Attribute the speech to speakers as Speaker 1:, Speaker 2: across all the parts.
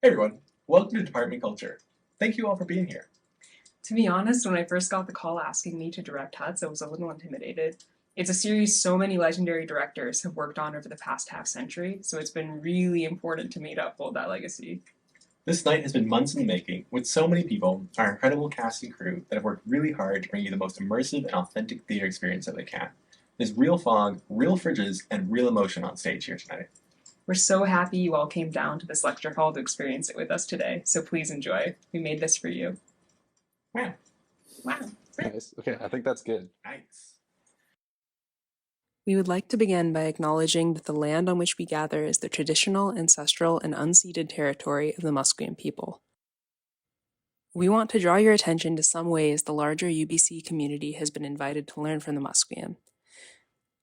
Speaker 1: Hey everyone, welcome to Department Culture. Thank you all for being here.
Speaker 2: To be honest, when I first got the call asking me to direct Huts, I was a little intimidated. It's a series so many legendary directors have worked on over the past half century, so it's been really important to me to uphold that legacy.
Speaker 1: This night has been months in the making, with so many people, our incredible cast and crew, that have worked really hard to bring you the most immersive and authentic theater experience that they can. There's real fog, real fridges, and real emotion on stage here tonight.
Speaker 2: We're so happy you all came down to this lecture hall to experience it with us today, so please enjoy. We made this for you.
Speaker 1: Wow.
Speaker 2: Wow.
Speaker 3: Nice. Okay, I think that's good.
Speaker 1: Nice.
Speaker 4: We would like to begin by acknowledging that the land on which we gather is the traditional, ancestral, and unceded territory of the Musqueam people. We want to draw your attention to some ways the larger UBC community has been invited to learn from the Musqueam.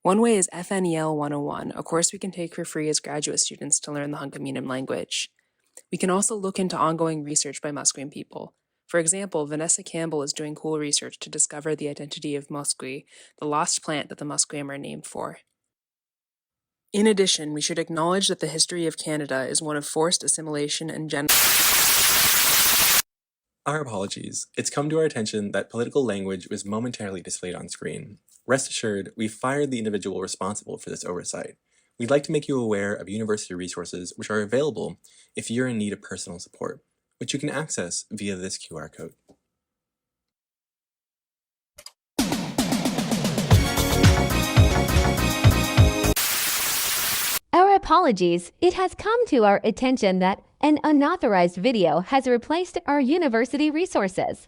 Speaker 4: One way is FNEL 101, a course we can take for free as graduate students to learn the Hunkaminam language. We can also look into ongoing research by Musqueam people. For example, Vanessa Campbell is doing cool research to discover the identity of Musquee, the lost plant that the Musqueam are named for. In addition, we should acknowledge that the history of Canada is one of forced assimilation and
Speaker 1: Our apologies. It's come to our attention that political language was momentarily displayed on screen. Rest assured, we fired the individual responsible for this oversight. We'd like to make you aware of university resources which are available if you're in need of personal support, which you can access via this QR code.
Speaker 5: Our apologies. It has come to our attention that an unauthorized video has replaced our university resources.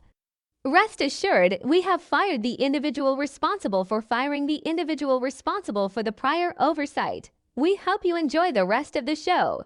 Speaker 5: Rest assured, we have fired the individual responsible for firing the individual responsible for the prior oversight. We hope you enjoy the rest of the show.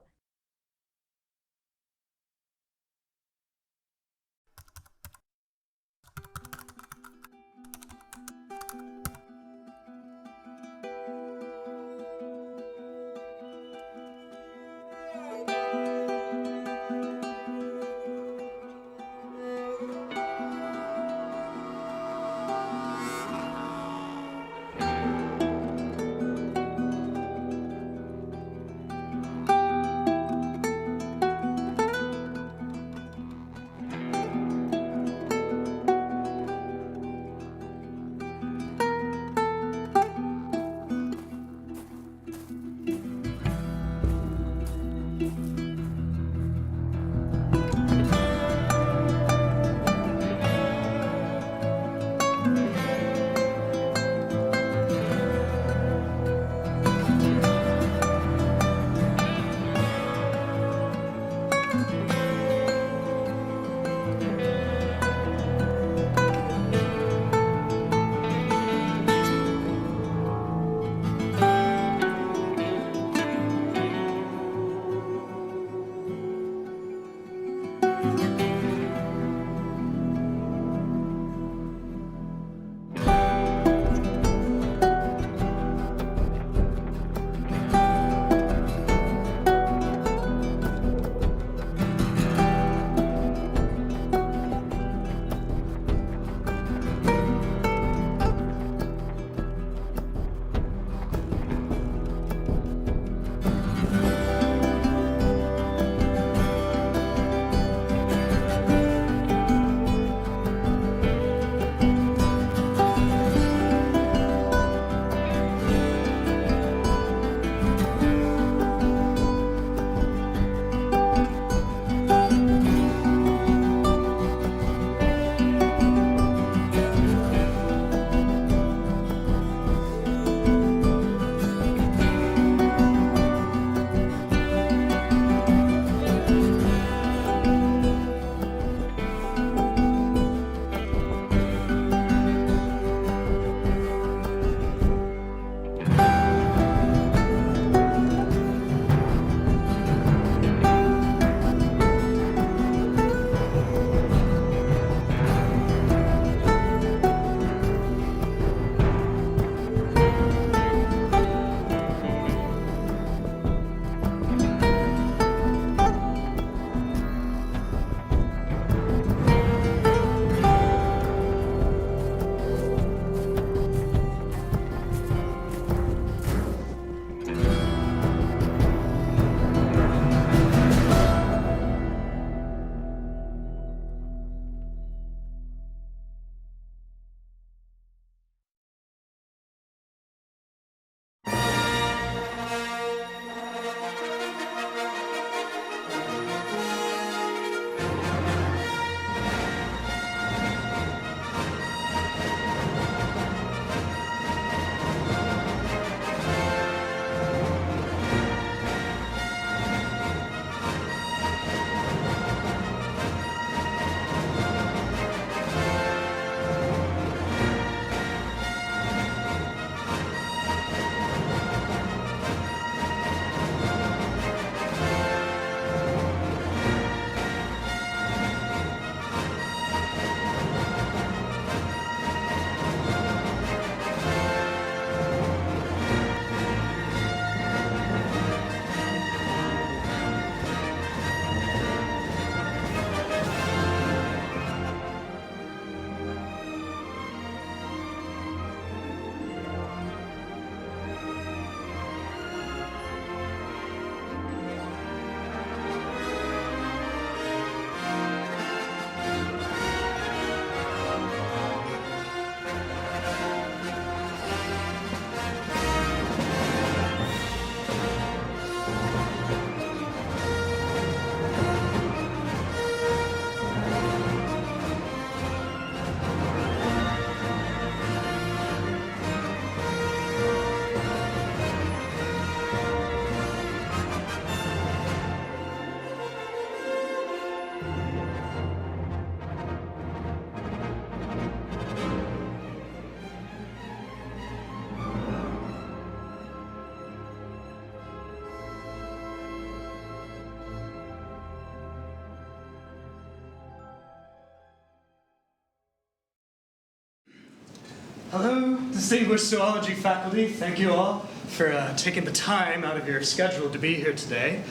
Speaker 6: Hello, distinguished zoology faculty. Thank you all for taking the time out of your schedule to be here today.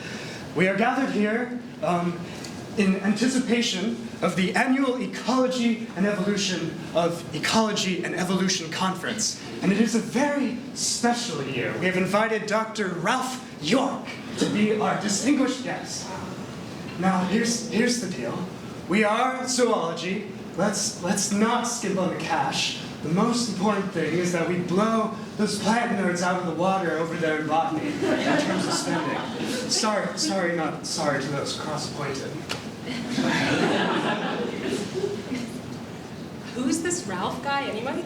Speaker 6: We are gathered here in anticipation of the annual Ecology and Evolution Conference. And it is a very special year. We have invited Dr. Ralph York to be our distinguished guest. Now, here's the deal. We are zoology. Let's not skimp on the cash. The most important thing is that we blow those plant nerds out of the water over there in botany in terms of spending. Not sorry to those cross-appointed.
Speaker 7: Who's this Ralph guy anyway?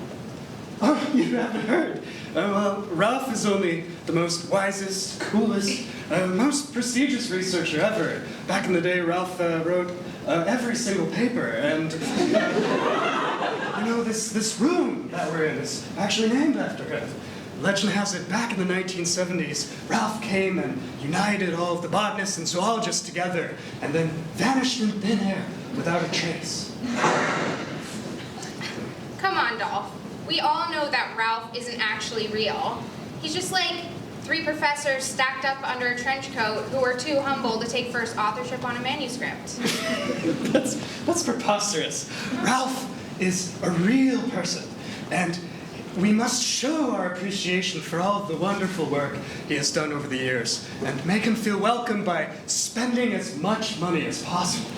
Speaker 6: Oh, you haven't heard. Well, Ralph is only the most wisest, coolest, most prestigious researcher ever. Back in the day, Ralph wrote every single paper, and this room that we're in is actually named after him. Legend has it, back in the 1970s, Ralph came and united all of the botanists and zoologists together, and then vanished in thin air without a trace.
Speaker 8: Come on, Dolph. We all know that Ralph isn't actually real. He's just like 3 professors stacked up under a trench coat who were too humble to take first authorship on a manuscript.
Speaker 6: That's preposterous. Ralph is a real person, and we must show our appreciation for all of the wonderful work he has done over the years, and make him feel welcome by spending as much money as possible.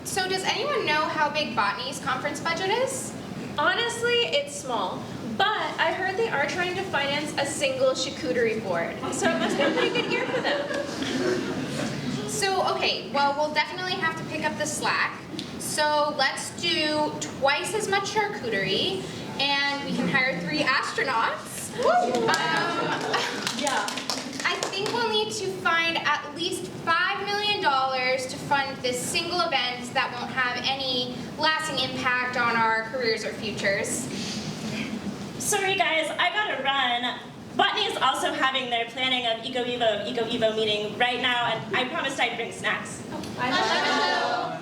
Speaker 8: So does anyone know how big botany's conference budget is?
Speaker 7: Honestly, it's small. But I heard they are trying to finance a single charcuterie board. So it must be a pretty good year for them.
Speaker 8: So, okay, well, we'll definitely have to pick up the slack. So let's do twice as much charcuterie, and we can hire 3 astronauts.
Speaker 7: Yeah.
Speaker 8: I think we'll need to find at least $5 million to fund this single event that won't have any lasting impact on our careers or futures.
Speaker 9: Sorry guys, I gotta run. Botany is also having their planning of EcoEvo meeting right now, and I promised I'd bring snacks.
Speaker 8: Hello.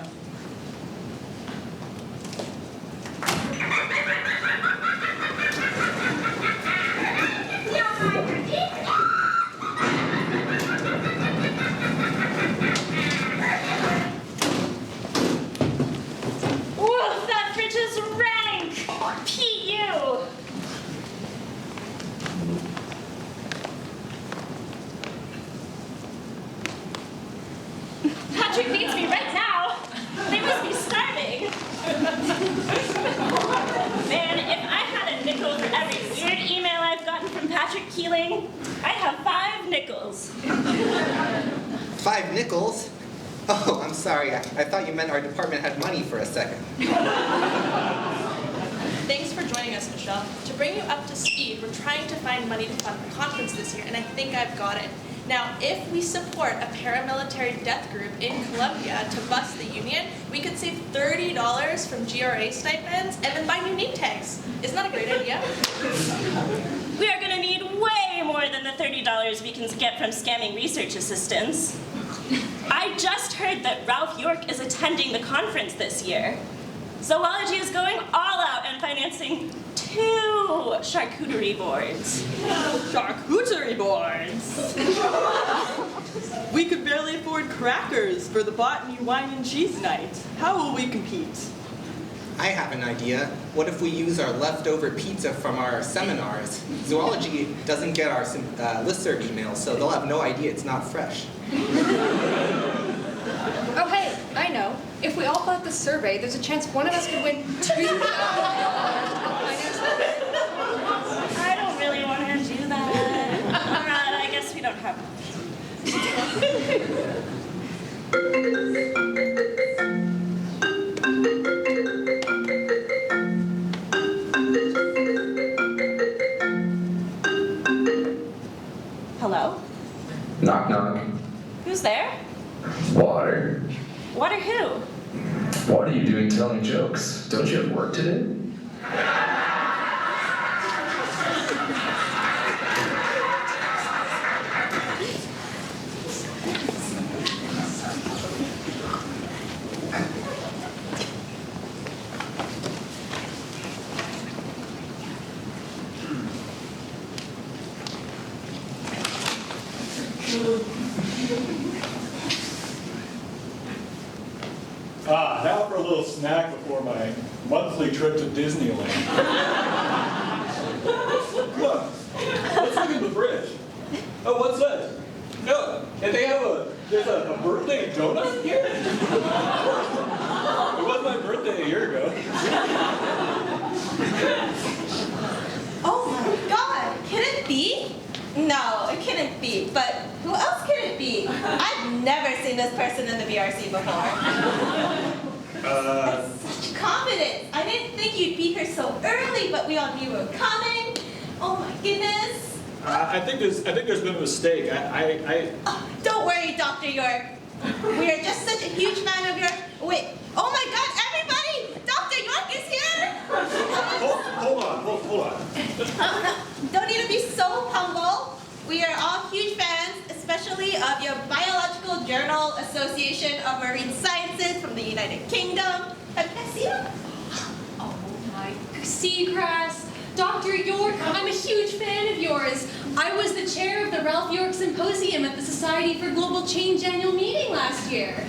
Speaker 9: Whoa, that fridge is rank! P.U. Patrick needs me right now. They must be starving. Man, if I had a nickel for every weird email I've gotten from Patrick Keeling, I'd have 5 nickels.
Speaker 10: 5 nickels? Oh, I'm sorry. I thought you meant our department had money for a second.
Speaker 7: Thanks for joining us, Michelle. To bring you up to speed, we're trying to find money to fund the conference this year, and I think I've got it. Now, if we support a paramilitary death group in Colombia to bust the Union, we could save $30 from GRA stipends and then buy new name tags. Isn't that a great idea?
Speaker 9: We are gonna need way more than the $30 we can get from scamming research assistants. I just heard that Ralph York is attending the conference this year. Zoology is going all out and financing 2 charcuterie boards.
Speaker 11: Charcuterie boards! We could barely afford crackers for the Botany Wine and Cheese Night. How will we compete?
Speaker 10: I have an idea. What if we use our leftover pizza from our seminars? Zoology doesn't get our listserv emails, so they'll have no idea it's not fresh.
Speaker 12: Oh, hey, I know. If we all bought the survey, there's a chance one of us could win $2,000.
Speaker 9: I don't really want to do that. I guess we don't have Hello?
Speaker 13: Knock, knock.
Speaker 9: Who's there?
Speaker 13: Water.
Speaker 9: Water who?
Speaker 13: What are you doing telling jokes? Don't you have work to do?
Speaker 14: Now for a little snack before my monthly trip to Disneyland. Look, let's look in the fridge. Oh, what's this? No, and there's a birthday donut here? It was my birthday a year ago.
Speaker 7: Oh my god, can it be? No, it couldn't be, but who else can it be? I've never seen this person in the BRC before. Such confidence. I didn't think you'd be here so early, but we all knew you were coming. Oh my goodness.
Speaker 14: I think there's been a mistake.
Speaker 7: Oh, don't worry, Dr. York. We are just such a huge fan of your... Wait, oh my god, everybody! Dr. York is here!
Speaker 14: Hold on.
Speaker 7: No, don't need to be so humble. We are all huge fans, especially of your Biological Journal Association of Marine Sciences from the United Kingdom. Have you guys seen them?
Speaker 12: Oh my Seagrass. Dr. York, I'm a huge fan of yours. I was the chair of the Ralph York Symposium at the Society for Global Change annual meeting last year.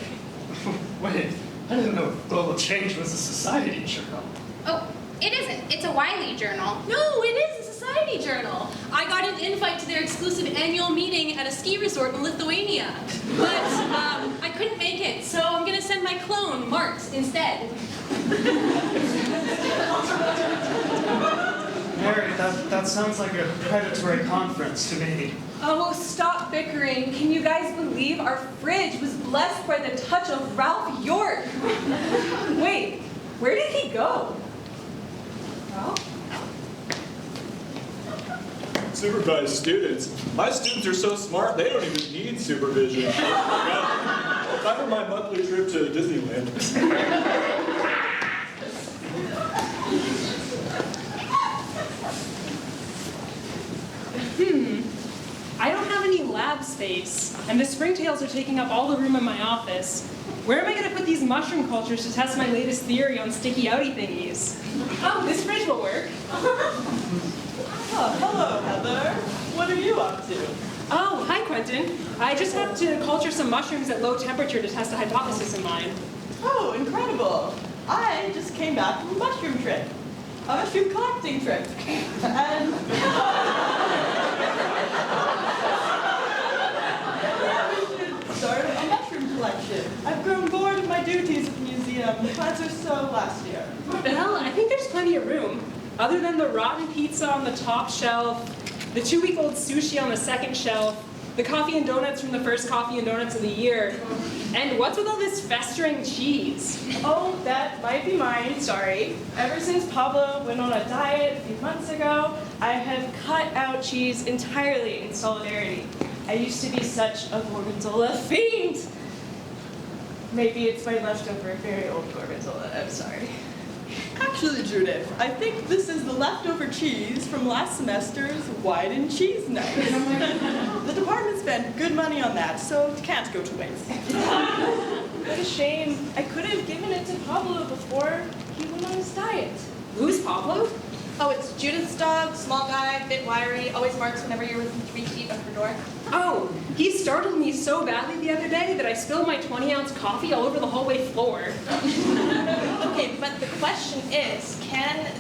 Speaker 6: Wait, I didn't know Global Change was a society journal.
Speaker 8: Oh, it isn't. It's a Wiley journal.
Speaker 12: No, it is a society journal. I got an invite to their exclusive annual meeting at a ski resort in Lithuania. But I couldn't make it, so I'm going to send my clone, Marx, instead.
Speaker 6: Mary, that sounds like a predatory conference to me.
Speaker 15: Oh, stop bickering. Can you guys believe our fridge was blessed by the touch of Ralph York? Wait, where did he go? Ralph?
Speaker 14: Supervised students. My students are so smart, they don't even need supervision. Time for my monthly trip to Disneyland.
Speaker 2: I don't have any lab space, and the springtails are taking up all the room in my office. Where am I going to put these mushroom cultures to test my latest theory on sticky outy thingies? Oh, this fridge will work.
Speaker 11: Oh, hello, Heather. What are you up to?
Speaker 2: Oh, hi, Quentin. I just have to culture some mushrooms at low temperature to test a hypothesis of mine.
Speaker 11: Oh, incredible. I just came back from a mushroom trip. A mushroom collecting trip. And... start a mushroom collection. I've grown bored of my duties at the museum. The plants are so last year.
Speaker 2: Well, I think there's plenty of room. Other than the rotten pizza on the top shelf, the 2-week-old sushi on the second shelf, the coffee and donuts from the first coffee and donuts of the year, and what's with all this festering cheese?
Speaker 11: Oh, that might be mine, sorry. Ever since Pablo went on a diet a few months ago, I have cut out cheese entirely in solidarity. I used to be such a Gorgonzola fiend. Maybe it's my leftover very old Gorgonzola, I'm sorry. Actually, Judith, I think this is the leftover cheese from last semester's wine and cheese night. The department spent good money on that, so it can't go to waste. What a shame. I could have given it to Pablo before he went on his diet.
Speaker 2: Who's Pablo?
Speaker 7: Oh, it's Judith's dog, small guy, a bit wiry, always barks whenever you're within 3 feet of her door.
Speaker 2: Oh, he startled me so badly the other day that I spilled my 20-ounce coffee all over the hallway floor.
Speaker 7: Okay, but the question is,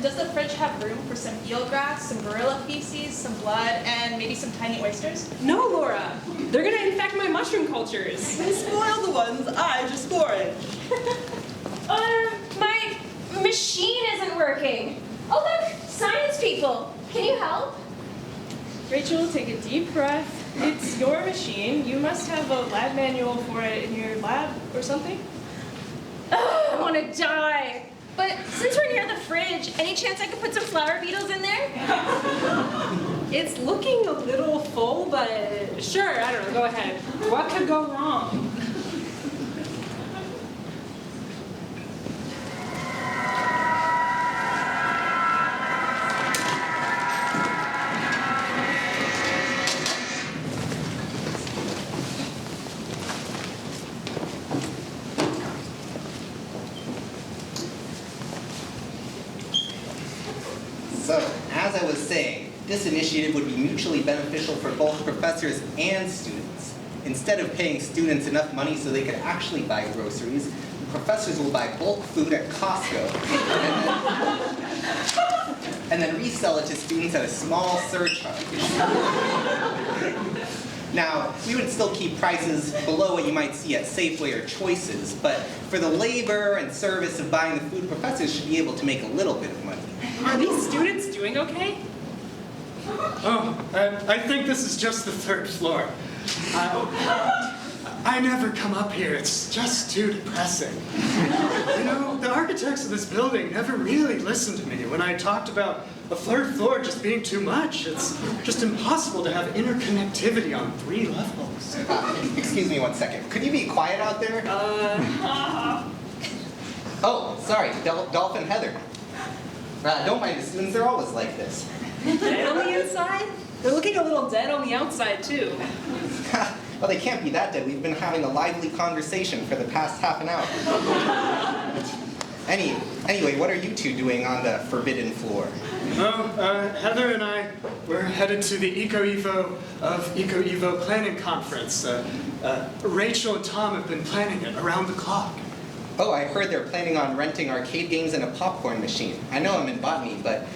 Speaker 7: does the fridge have room for some eelgrass, some gorilla feces, some blood, and maybe some tiny oysters?
Speaker 2: No, Laura. They're gonna infect my mushroom cultures.
Speaker 11: They spoil the ones I just foraged.
Speaker 12: My machine isn't working. Oh, look, science people. Can you help?
Speaker 11: Rachel, take a deep breath. It's your machine. You must have a lab manual for it in your lab or something.
Speaker 12: Oh, I want to die. But since we're near the fridge, any chance I could put some flower beetles in there?
Speaker 2: It's looking a little full, but sure, I don't know, go ahead. What could go wrong?
Speaker 10: So, as I was saying, this initiative would be mutually beneficial for both professors and students. instead of paying students enough money so they could actually buy groceries, the professors will buy bulk food at Costco and then resell it to students at a small surcharge. Now, we would still keep prices below what you might see at Safeway or Choices, but for the labor and service of buying the food, professors should be able to make a little bit of money.
Speaker 2: Are these students doing okay?
Speaker 6: Oh, I think this is just the 3rd floor. I never come up here. It's just too depressing. You know, the architects of this building never really listened to me when I talked about the 3rd floor just being too much. It's just impossible to have interconnectivity on 3 levels.
Speaker 10: Excuse me one second. Could you be quiet out there? Oh, sorry, Dolphin Heather. Don't mind the students, they're always like this.
Speaker 2: Dead on the inside? They're looking a little dead on the outside, too.
Speaker 10: Well, they can't be that dead. We've been having a lively conversation for the past half an hour. Anyway, what are you two doing on the forbidden floor?
Speaker 6: Oh, Heather and I, we're headed to the EcoEvo of EcoEvo Planning Conference. Rachel and Tom have been planning it around the clock.
Speaker 10: Oh, I heard they're planning on renting arcade games and a popcorn machine. I know I'm in botany, but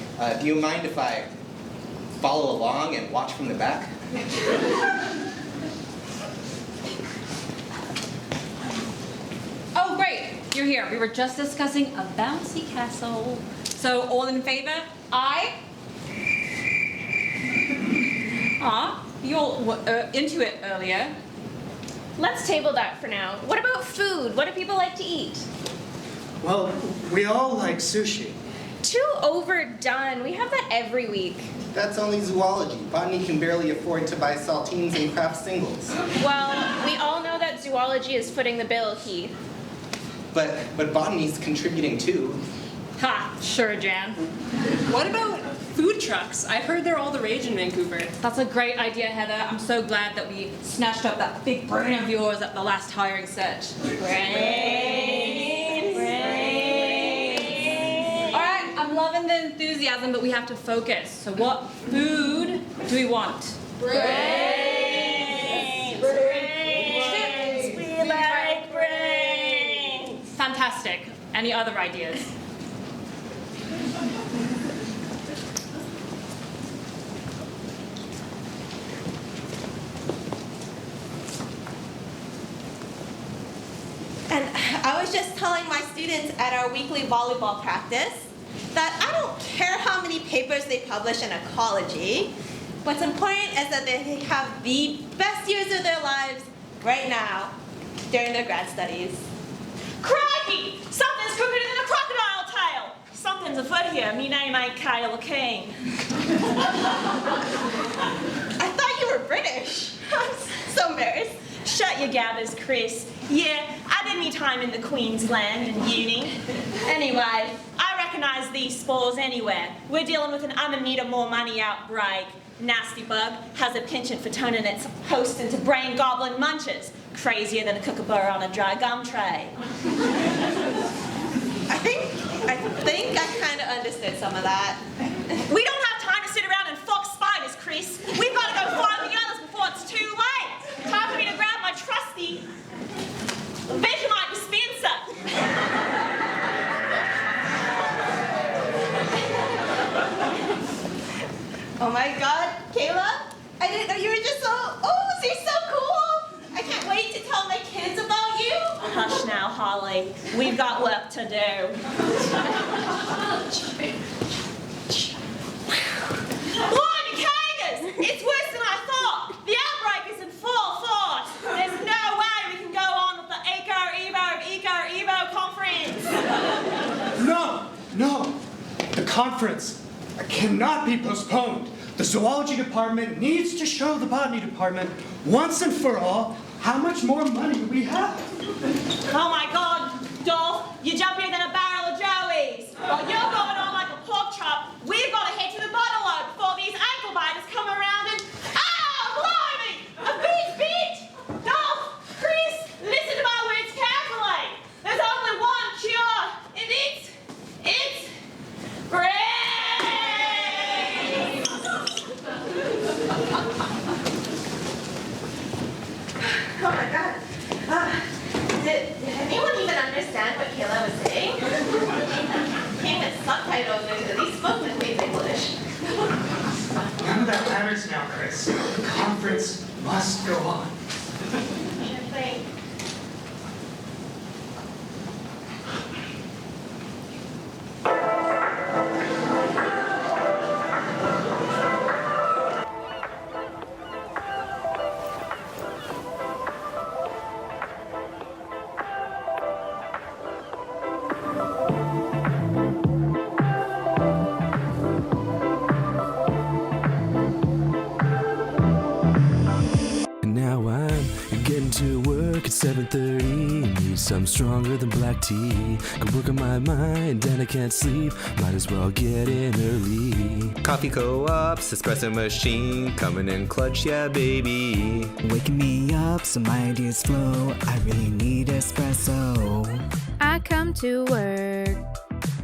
Speaker 10: do you mind if I follow along and watch from the back?
Speaker 15: Oh, great. You're here. We were just discussing a bouncy castle. So, all in favor? Aye? You all were into it earlier.
Speaker 9: Let's table that for now. What about food? What do people like to eat?
Speaker 6: Well, we all like sushi.
Speaker 9: Too overdone. We have that every week.
Speaker 10: That's only zoology. Botany can barely afford to buy saltines and craft singles.
Speaker 9: Well, we all know that zoology is footing the bill, Keith.
Speaker 10: But botany's contributing too.
Speaker 15: Ha! Sure, Jan.
Speaker 2: What about food trucks? I've heard they're all the rage in Vancouver.
Speaker 15: That's a great idea, Heather. I'm so glad that we snatched up that big brain of yours at the last hiring search.
Speaker 9: Brains.
Speaker 15: All right, I'm loving the enthusiasm, but we have to focus. So what food do we want?
Speaker 9: Brains. Brains. We like brains.
Speaker 15: Fantastic. Any other ideas?
Speaker 7: And I was just telling my students at our weekly volleyball practice that I don't care how many papers they publish in ecology. What's important is that they have the best years of their lives right now during their grad studies.
Speaker 9: Crikey! Something's crookeder than a crocodile tail! Something's afoot here. Me name ain't Kyle King.
Speaker 7: I thought you were British. I'm so embarrassed.
Speaker 9: Shut your gathers, Chris. Yeah, I did me time in the Queensland and uni. Anyway, I recognise these spores anywhere. We're dealing with an Amanita more money outbreak. Nasty bug has a penchant for turning its host into brain goblin munchers. Crazier than a kookaburra on a dry gum tray.
Speaker 7: I think I kind of understood some of that.
Speaker 9: We don't have time to sit around and fuck spiders, Chris. We've got to go find the others before it's too late. Time for me to grab my trusty Vegemite dispenser.
Speaker 7: Oh my God, Kayla! I didn't know you were just so, you're so cool! I can't wait to tell my kids about you!
Speaker 9: Hush now, Holly. We've got work to do. Blimey Kagers! It's worse than I thought! The outbreak is in full force! There's no way we can go on with the EcoEvo conference!
Speaker 6: No! The conference cannot be postponed. The zoology department needs to show the botany department once and for all how much more money we have.
Speaker 9: Oh my God, Dolph, you're jumpier than a barrel of Joey's. While you're going on like a pork chop, we've got to head to the bottle before these ankle biters come around and... Blimey! A beach! Dolph, Chris, listen to my words carefully. There's only one cure, and it's brains!
Speaker 7: Oh my god. Did anyone even understand what Kayla was saying? Came with subtitles and at least spoke with Queen's English.
Speaker 6: None of that matters now, Chris. The conference must go on.
Speaker 7: Sure thing.
Speaker 16: Now I'm getting to work at 7:30. Need something stronger than black tea. Can work on my mind and I can't sleep. Might as well get in early.
Speaker 10: Coffee co-ops, espresso machine, coming in clutch, yeah, baby.
Speaker 17: Waking me up so my ideas flow. I really need espresso.
Speaker 8: I come to work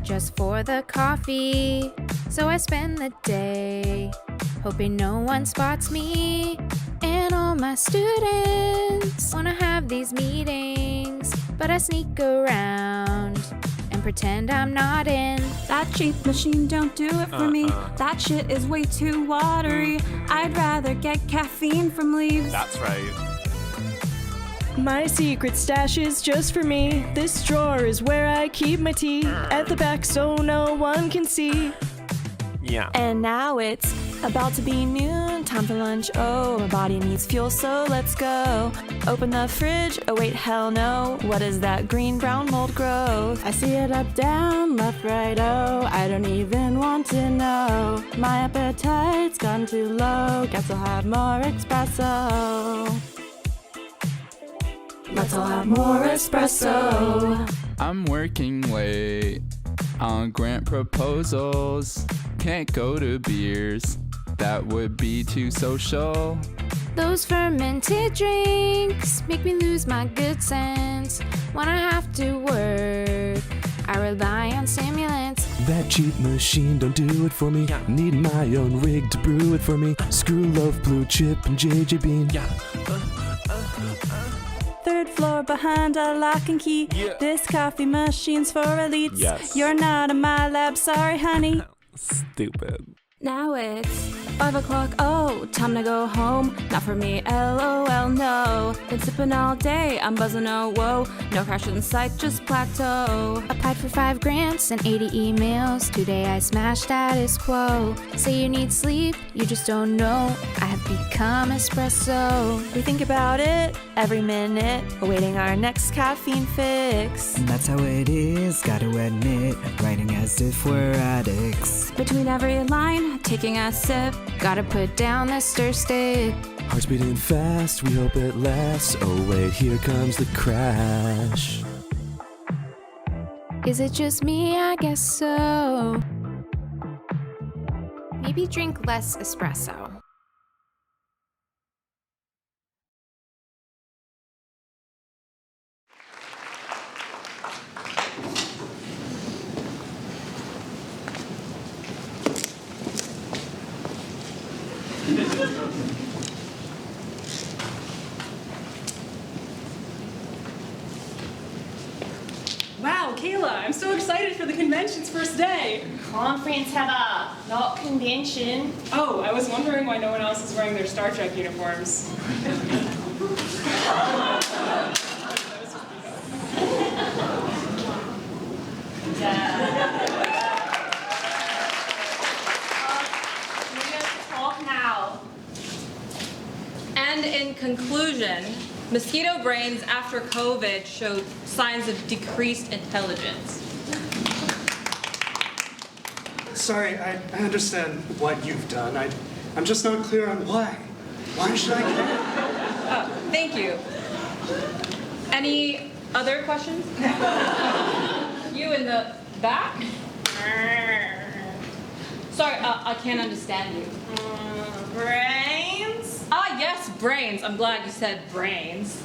Speaker 8: just for the coffee, so I spend the day hoping no one spots me. And all my students wanna have these meetings, but I sneak around and pretend I'm not in.
Speaker 18: That cheap machine don't do it for me. That shit is way too watery. I'd rather get caffeine from leaves.
Speaker 14: That's right.
Speaker 11: My secret stash is just for me. This drawer is where I keep my tea. At the back so no one can see.
Speaker 14: Yeah.
Speaker 18: And now it's about to be noon, time for lunch. Oh, my body needs fuel, so let's go. Open the fridge, oh wait, hell no. What is that green brown mold growth? I see it up, down, left, right, oh. I don't even want to know. My appetite's gone too low. Guess I'll have more espresso. Let's all have more espresso.
Speaker 19: I'm working late on grant proposals. Can't go to beers, that would be too social.
Speaker 8: Those fermented drinks make me lose my good sense. When I have to work, I rely on stimulants.
Speaker 16: That cheap machine don't do it for me. Need my own rig to brew it for me. Screw Loaf, Blue Chip, and JJ Bean.
Speaker 18: Third floor behind a lock and key. This coffee machine's for elites.
Speaker 14: Yes.
Speaker 18: You're not in my lab, sorry honey.
Speaker 14: Stupid.
Speaker 18: Now it's 5 o'clock, oh, time to go home. Not for me, LOL, no. Been sipping all day, I'm buzzing, oh, whoa. No crash in sight, just plateau.
Speaker 8: Applied for 5 grants and 80 emails. Today I smashed status quo. Say you need sleep, you just don't know. I have become espresso.
Speaker 18: We think about it every minute, awaiting our next caffeine fix.
Speaker 17: That's how it is, gotta admit. Writing as if we're addicts.
Speaker 18: Between every line, taking a sip.
Speaker 8: Gotta put down the stir stick.
Speaker 16: Heart's beating fast, we hope it lasts. Oh wait, here comes the crash.
Speaker 8: Is it just me? I guess so. Maybe drink less espresso.
Speaker 2: Wow, Kayla, I'm so excited for the convention's first day.
Speaker 9: Conference, Heather, not convention.
Speaker 2: Oh, I was wondering why no one else is wearing their Star Trek uniforms.
Speaker 9: Talk now.
Speaker 15: And in conclusion, mosquito brains after COVID showed signs of decreased intelligence.
Speaker 6: Sorry, I understand what you've done. I'm just not clear on why. Why should I care?
Speaker 15: Oh, thank you. Any other questions? You in the back? Sorry, I can't understand you.
Speaker 9: Brains?
Speaker 15: Ah, yes, brains. I'm glad you said brains.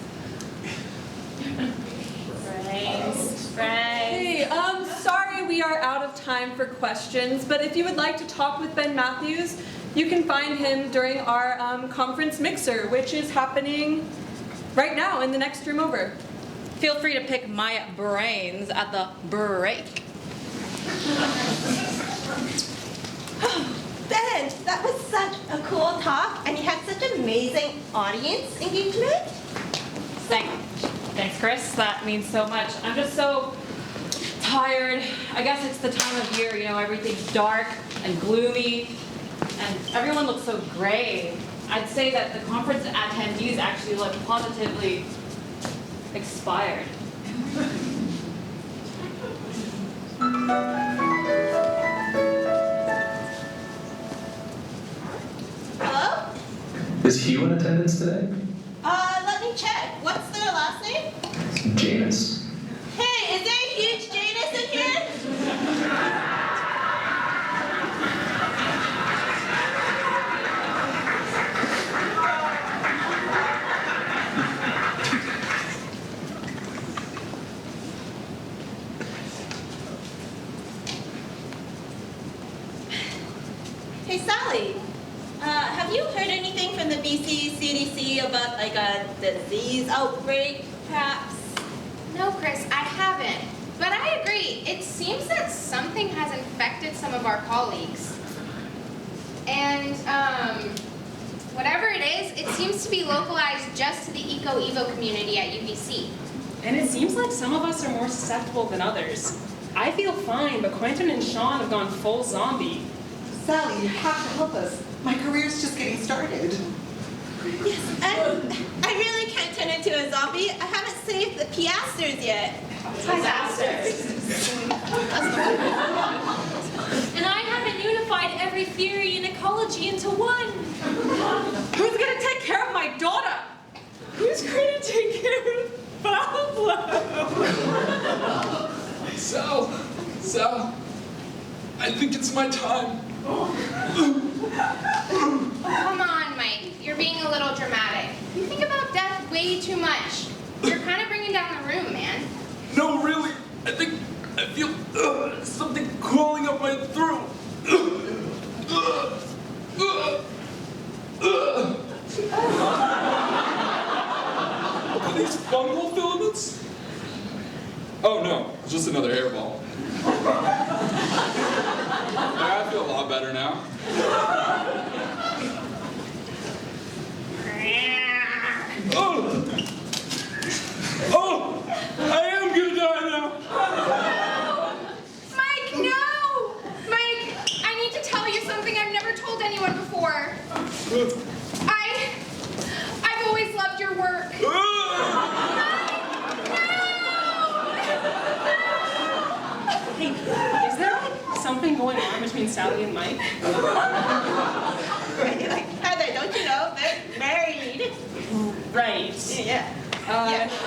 Speaker 9: Brains.
Speaker 15: Hey, sorry we are out of time for questions, but if you would like to talk with Ben Matthews, you can find him during our conference mixer, which is happening Right now, in the next room over. Feel free to pick my brains at the break.
Speaker 20: Ben, that was such a cool talk, and you had such amazing audience engagement.
Speaker 15: Thanks, Chris. That means so much. I'm just so tired. I guess it's the time of year, everything's dark and gloomy, and everyone looks so gray. I'd say that the conference attendees actually look positively expired.
Speaker 20: Hello?
Speaker 13: Is Hugh in attendance today?
Speaker 20: Let me check. What's their last name?
Speaker 13: Janus.
Speaker 20: Hey, is there a huge Janus in here? Hey, Sally. Have you heard anything from the BC CDC about like a disease outbreak, perhaps?
Speaker 21: No, Chris, I haven't. But I agree. It seems that something has infected some of our colleagues. And whatever it is, it seems to be localized just to the Eco-Evo community at UBC.
Speaker 2: And it seems like some of us are more susceptible than others. I feel fine, but Quentin and Sean have gone full zombie.
Speaker 22: Sally, you have to help us. My career's just getting started.
Speaker 20: Yes, and I really can't turn into a zombie. I haven't saved the piasters yet.
Speaker 12: And I haven't unified every theory in ecology into one.
Speaker 15: Who's gonna take care of my daughter?
Speaker 2: Who's going to take care of Pablo?
Speaker 19: Sal, I think it's my time.
Speaker 21: Come on, Mike. You're being a little dramatic. You think about death way too much. You're kind of bringing down the room, man.
Speaker 19: No, really. I feel something crawling up my throat. Are these fungal filaments? Oh no, it's just another hairball. I feel a lot better now. Oh, I am gonna die now.
Speaker 21: Mike, no! Mike, I need to tell you something I've never told anyone before. I've always loved your work.
Speaker 2: Hey, is there something going on between Sally and Mike?
Speaker 20: Heather, don't you know they're married?
Speaker 2: Right.
Speaker 20: Yeah.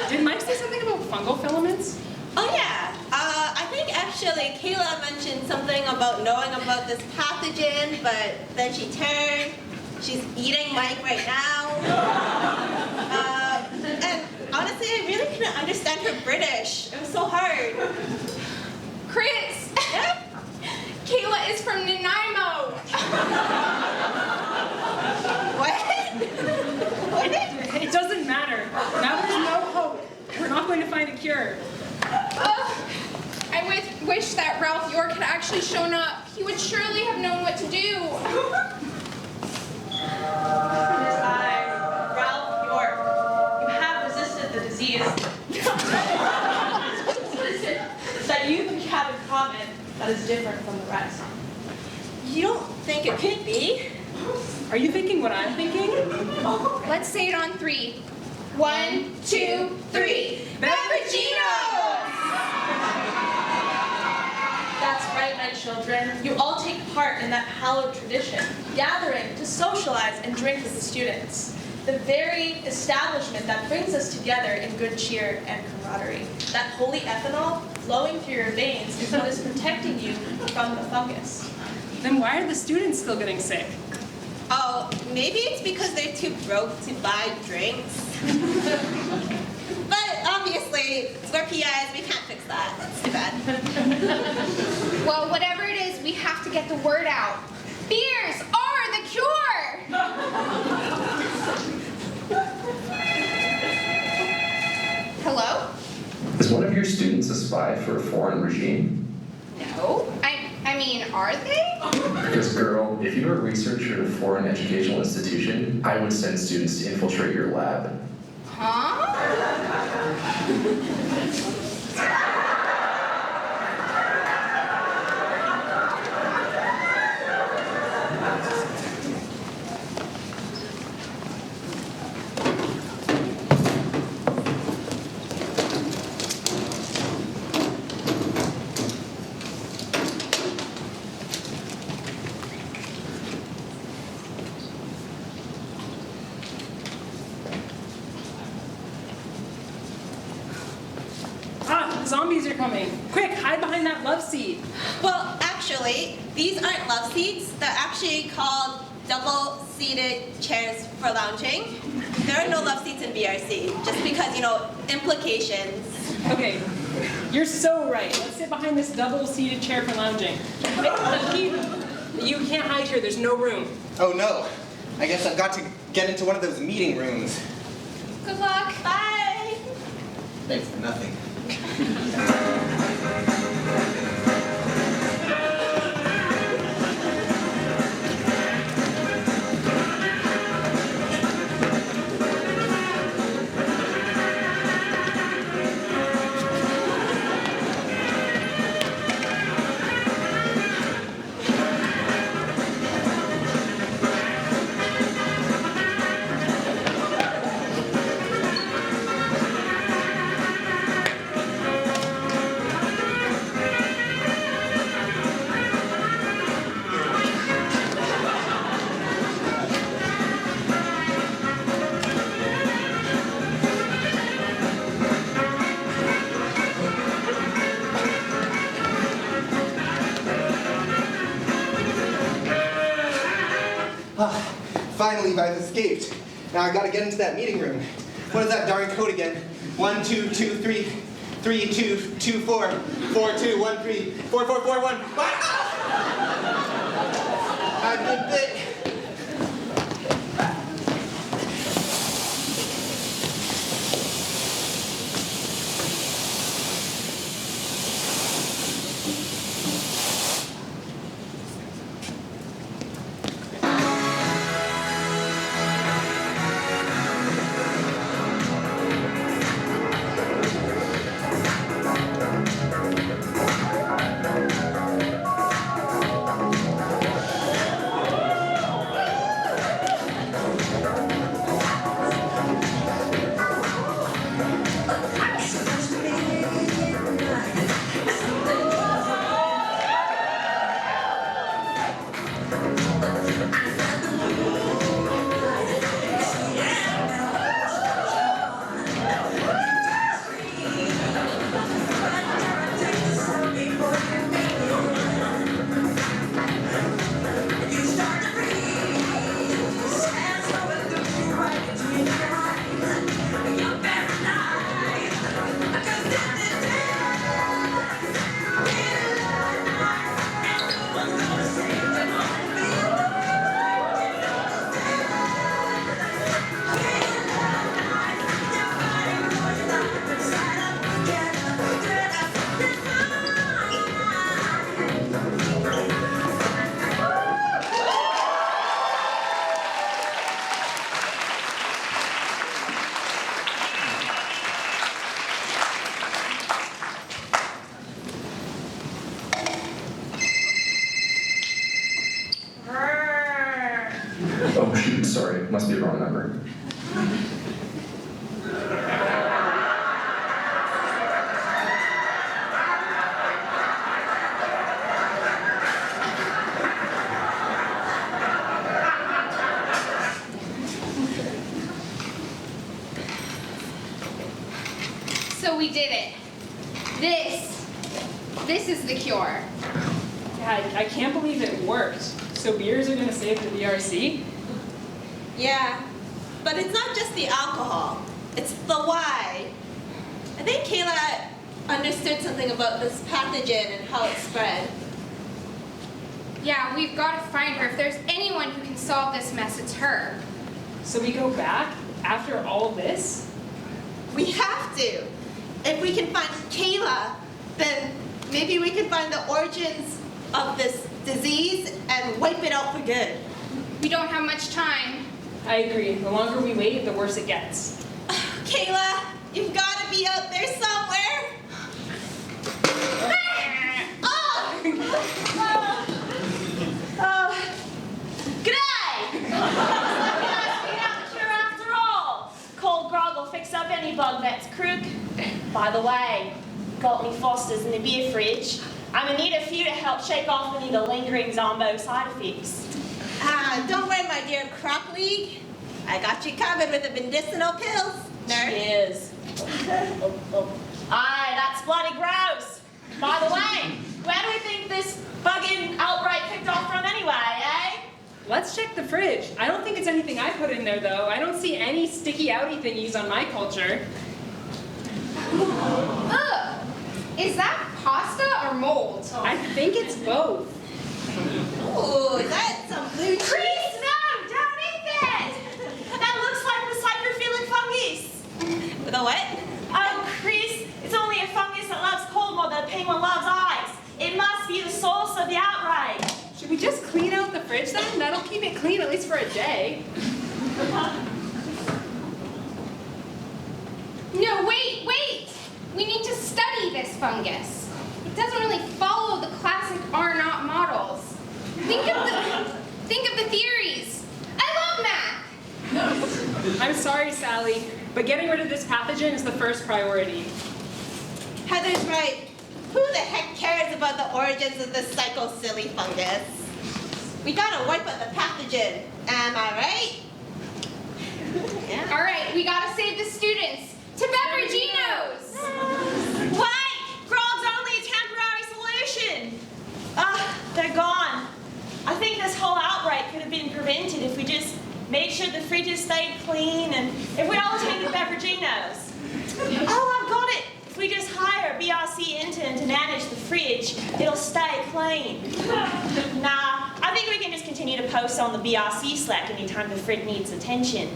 Speaker 2: Did Mike say something about fungal filaments?
Speaker 20: Oh yeah. I think actually Kayla mentioned something about knowing about this pathogen, but then she turned. She's eating Mike right now. And honestly, I really couldn't understand her British. It was so hard.
Speaker 21: Chris!
Speaker 20: Yeah?
Speaker 21: Kayla is from Nanaimo!
Speaker 20: What?
Speaker 2: It doesn't matter. Now there's no hope. We're not going to find a cure.
Speaker 21: I wish that Ralph York had actually shown up. He would surely have known what to do.
Speaker 11: Ralph York, you have resisted the disease that you have in common that is different from the rest.
Speaker 20: You don't think it could be?
Speaker 2: Are you thinking what I'm thinking?
Speaker 21: Let's say it on 3. 1, 2, 3. Beveraginos!
Speaker 11: That's right, my children. You all take part in that hallowed tradition, gathering to socialize and drink with the students. The very establishment that brings us together in good cheer and camaraderie. That holy ethanol flowing through your veins is what is protecting you from the fungus.
Speaker 2: Then why are the students still getting sick?
Speaker 20: Oh, maybe it's because they're too broke to buy drinks. But obviously, we're PIs, we can't fix that. That's too bad.
Speaker 21: Well, whatever it is, we have to get the word out. Beers are the cure! Hello?
Speaker 13: Is one of your students a spy for a foreign regime?
Speaker 21: No. I mean, are they?
Speaker 13: Because, girl, if you were a researcher at a foreign educational institution, I would send students to infiltrate your lab.
Speaker 21: Huh?
Speaker 2: Zombies are coming. Quick, hide behind that love seat.
Speaker 20: Well, actually, these aren't love seats. They're actually called double-seated chairs for lounging. There are no love seats in BRC, just because, you know, implications.
Speaker 2: Okay, you're so right. Let's sit behind this double-seated chair for lounging. You can't hide here. There's no room.
Speaker 10: Oh no. I guess I've got to get into one of those meeting rooms.
Speaker 21: Good luck.
Speaker 20: Bye.
Speaker 10: Thanks for nothing. Finally, I've escaped. Now I gotta get into that meeting room. What is that darn code again? 1 2 2 3 3 2 2 4 4 2 1 3 4 4 4 1. I've been bit.
Speaker 13: Oh shoot, sorry, must be a wrong number.
Speaker 21: So we did it. This is the cure.
Speaker 2: Yeah, I can't believe it worked. So beers are gonna save the BRC?
Speaker 20: Yeah, but it's not just the alcohol. It's the why. I think Kayla understood something about this pathogen and how it spread.
Speaker 21: Yeah, we've got to find her. If there's anyone who can solve this mess, it's her.
Speaker 2: So we go back after all this?
Speaker 20: We have to. if we can find Kayla, then maybe we can find the origins of this disease and wipe it out for good.
Speaker 21: We don't have much time.
Speaker 2: I agree. The longer we wait, the worse it gets.
Speaker 20: Kayla, you've got to be out there somewhere.
Speaker 9: G'day! After all, cold grog will fix up any bug that's crook. By the way, got me Fosters in the beer fridge. I'm gonna need a few to help shake off any of the lingering Zombo side effects.
Speaker 20: Don't worry, my dear Croc League. I got you covered with the medicinal pills, nerd.
Speaker 9: Cheers. Aye, that's bloody gross. By the way, where do we think this bugging outbreak kicked off from anyway, eh?
Speaker 2: Let's check the fridge. I don't think it's anything I put in there, though. I don't see any sticky outy thingies on my culture.
Speaker 21: Ugh! Is that pasta or mold?
Speaker 2: I think it's both.
Speaker 20: Ooh, is that some blue cheese?
Speaker 9: Please, no! Don't eat that! That looks like the psychophilic fungus.
Speaker 20: The what?
Speaker 9: Oh, Chris, it's only a fungus that loves cold more than a penguin loves ice. It must be the source of the outbreak.
Speaker 2: Should we just clean out the fridge then? That'll keep it clean at least for a day.
Speaker 21: No, wait! We need to study this fungus. It doesn't really follow the classic R-naught models. Think of the theories. I love math!
Speaker 2: I'm sorry, Sally, but getting rid of this pathogen is the first priority.
Speaker 20: Heather's right. Who the heck cares about the origins of this psycho-silly fungus? We gotta wipe out the pathogen. Am I right? Yeah.
Speaker 21: All right, we gotta save the students. To Beveraginos!
Speaker 9: Wait! Grog's only a temporary solution! They're gone. I think this whole outbreak could have been prevented if we just made sure the fridges stayed clean and if we all attended Beveraginos. Oh, I've got it! If we just hire a BRC intern to manage the fridge, it'll stay clean. Nah, I think we can just continue to post on the BRC Slack anytime the fridge needs attention.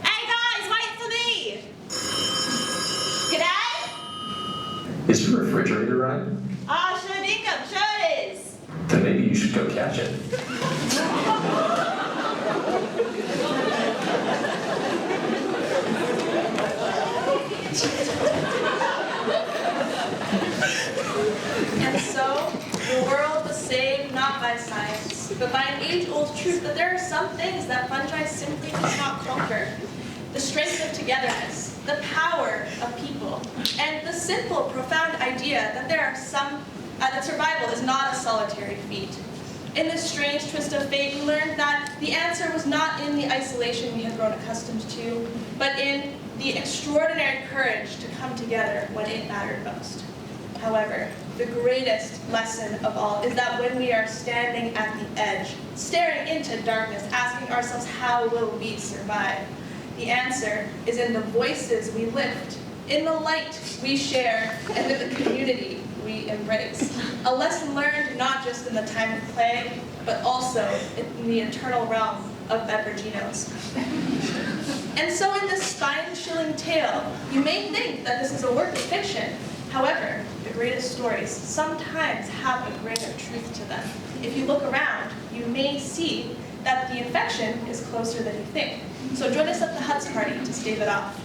Speaker 9: Hey guys, wait for me! G'day?
Speaker 13: Is your refrigerator running?
Speaker 9: Sure dinkum, sure it is.
Speaker 13: Then maybe you should go catch it.
Speaker 7: And so, the world was saved not by science, but by an age-old truth that there are some things that fungi simply cannot conquer. The strength of togetherness, the power of people, and the simple, profound idea that there are that survival is not a solitary feat. In this strange twist of fate, we learned that the answer was not in the isolation we had grown accustomed to, but in the extraordinary courage to come together when it mattered most. However, the greatest lesson of all is that when we are standing at the edge, staring into darkness, asking ourselves, how will we survive? The answer is in the voices we lift, in the light we share, and in the community we embrace. A lesson learned not just in the time of plague, but also in the eternal realm of Beveraginos. And so in this spine-chilling tale, you may think that this is a work of fiction. However, the greatest stories sometimes have a grain of truth to them. If you look around, you may see that the infection is closer than you think. So join us at the Huts party to stave it off.